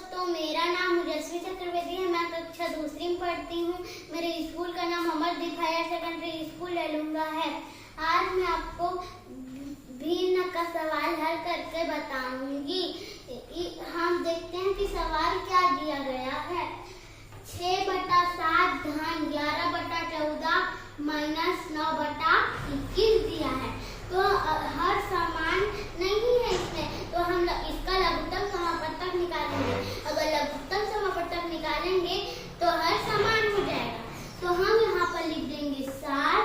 दोस्तों, मेरा नाम मुजस्वी चतुर्वेदी है। मैं कक्षा दूसरी में पढ़ती हूँ। मेरे स्कूल का नाम अमरदीप हायर सेकेंडरी स्कूल ललूंगा है। आज मैं आपको भिन्न का सवाल हल करके बताऊंगी। हम देखते हैं कि सवाल क्या दिया गया है। 6/7 धन 11/14 माइनस 9/21 दिया है। तो हर समान नहीं है इसमें, तो हम इसका लघुत्तम समापत्तक निकालेंगे। अगर लघुत्तम समापत्तक निकालेंगे तो हर समान हो जाएगा। तो हम यहाँ पर लिख देंगे 7,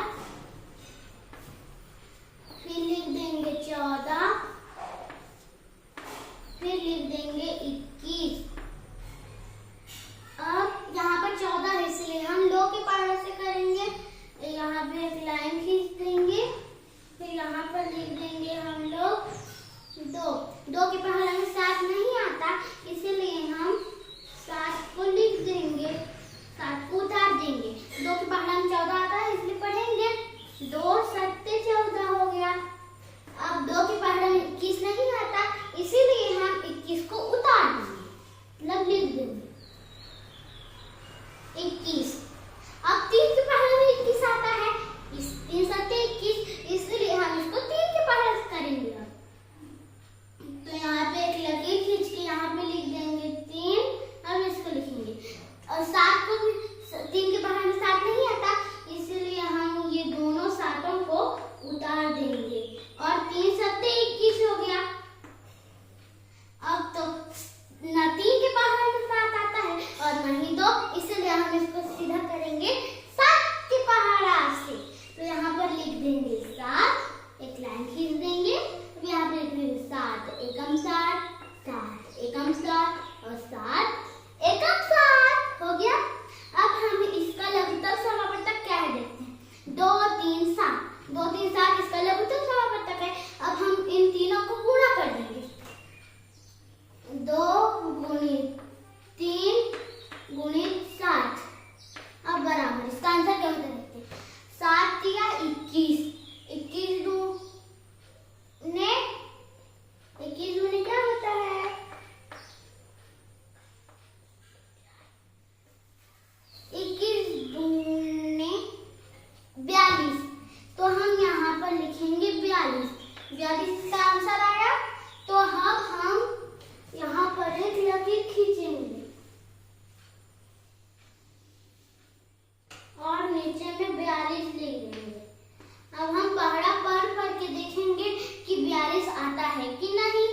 फिर लिख देंगे 14, फिर लिख देंगे 21। अब यहाँ पर 14 है, इसलिए हम लो के पहाड़ से करेंगे। यहाँ पे एक लाइन खींच देंगे, फिर यहाँ पर लिख देंगे हम लोग 2 के पहाड़ में 7 नहीं आता, इसीलिए हम 7 को लिख देंगे, 7 को उतार देंगे। 2 के पहाड़ में 14 आता है, इसलिए पढ़ेंगे 2 7 14 हो गया। अब 2 के पहाड़ में 21 नहीं आता, इसीलिए हम 21 को उतार देंगे, मतलब लिख देंगे 21। अब 3 के पहाड़ में 21 आता है, 3 7 21, इसलिए हम इसको 3 के पहाड़ से करेंगे। तो यहाँ पे एक लकीर खींच के यहाँ पे लिख देंगे 3। अब इसको लिखेंगे और 7 को भी 3 के पहाड़ में 7 नहीं आता, इसलिए हम ये दोनों 7 को उतार देंगे और 3 7 21 हो गया। अब तो न 3 के पहाड़ में 7 आता है और न ही 2, इसलिए हम इसको सीधा करेंगे 7 के पहाड़ से। तो यहाँ पर लिख देंगे 7, एक लाइन खींच देंगे। अब यहाँ पे लिख देंगे 7 एकम 7, 7 एकम 7 और 7 एकम 7 हो गया। अब हम इसका लघुत्तम समापत्तक क्या है देखते हैं। 2 3 7, 2 3 7 इसका लघुत्तम समापत्तक है। अब हम इन तीनों को पूरा कर देंगे। 2 × 3 × 7 अब बराबर इसका आंसर क्या होता है देखते हैं। 7 या 21, 21 दूने 21 दूने क्या होता है, 21 दूने 42। तो हम यहाँ पर लिखेंगे 42। 42 का आंसर आया। तो हम यहाँ पर एक लकीर खींचेंगे और नीचे में 42 लिख देंगे। अब हम पहाड़ा पढ़ के देखेंगे कि 42 आता है कि नहीं।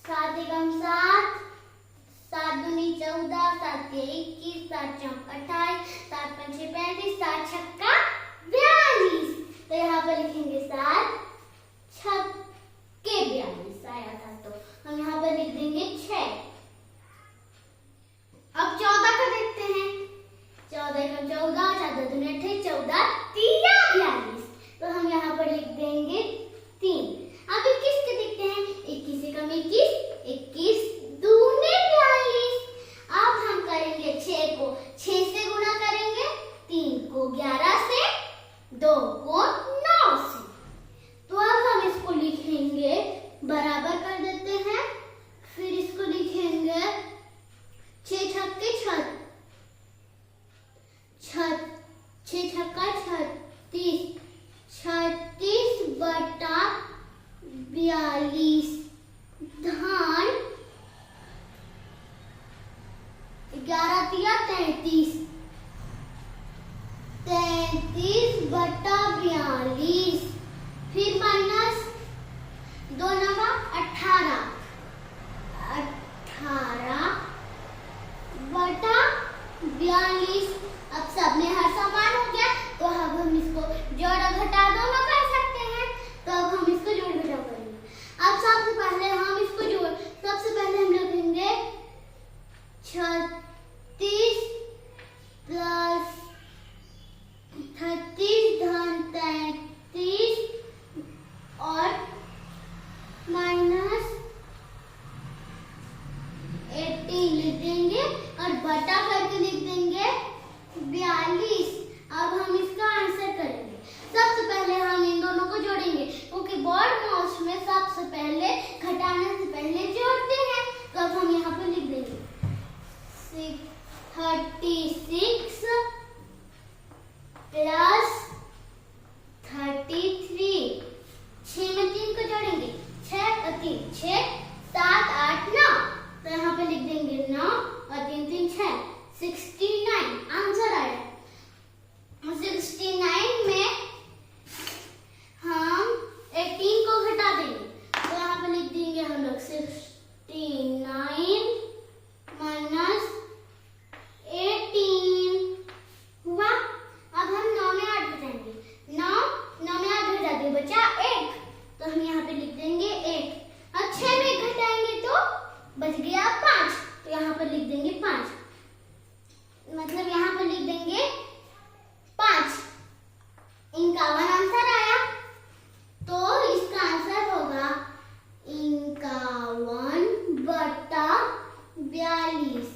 7 एकम 7, 7 दूनी 14, 7 के 21, 7 चौक 28, 7 पंचे 35, 7 छक्का 42। तो यहाँ पर लिखेंगे 7 छक्के 42 आया था, तो हम यहाँ पर लिख देंगे 6। अब 14 का देखते हैं। 14 एकम 14, 14 दूनी 28, 14 3 42। तो हम यहाँ पर लिख देंगे 3। अब 21 के देखते हैं। 21 एकम 21, 21 दूने 42। अब हम करेंगे 6 को 6 से गुणा करेंगे, 3 को 11 से, 2 को 9 से। तो अब हम इसको लिखेंगे, बराबर कर देते हैं। फिर इसको लिखेंगे 6 छक्के 6 छक्का 36, 36 बटा 42 धन 11 तिया 33, 33 बटा 42, फिर माइनस 2 9 18, 18 बटा 42। अब सब में हर समान हो गया, तो अब हम इसको जोड़ घटा दोनों कर सकते हैं। तो अब हम इसको जोड़ घटा करेंगे। अब सबसे पहले हम लिखेंगे 36 प्लस 36 धन 33 और माइनस 18 लिख देंगे और बटा करके लिख देंगे 42। अब हम इसका आंसर करेंगे। सबसे पहले हम इन दोनों को जोड़ेंगे, क्योंकि बोर्ड नोट्स में सबसे पहले घटाने से पहले जोड़ते हैं। तो अब हम यहाँ पे लिख देंगे बच गया 5, तो यहाँ पर लिख देंगे 5, मतलब यहाँ पर लिख देंगे 5। 51 आंसर आया, तो इसका आंसर होगा 51/42।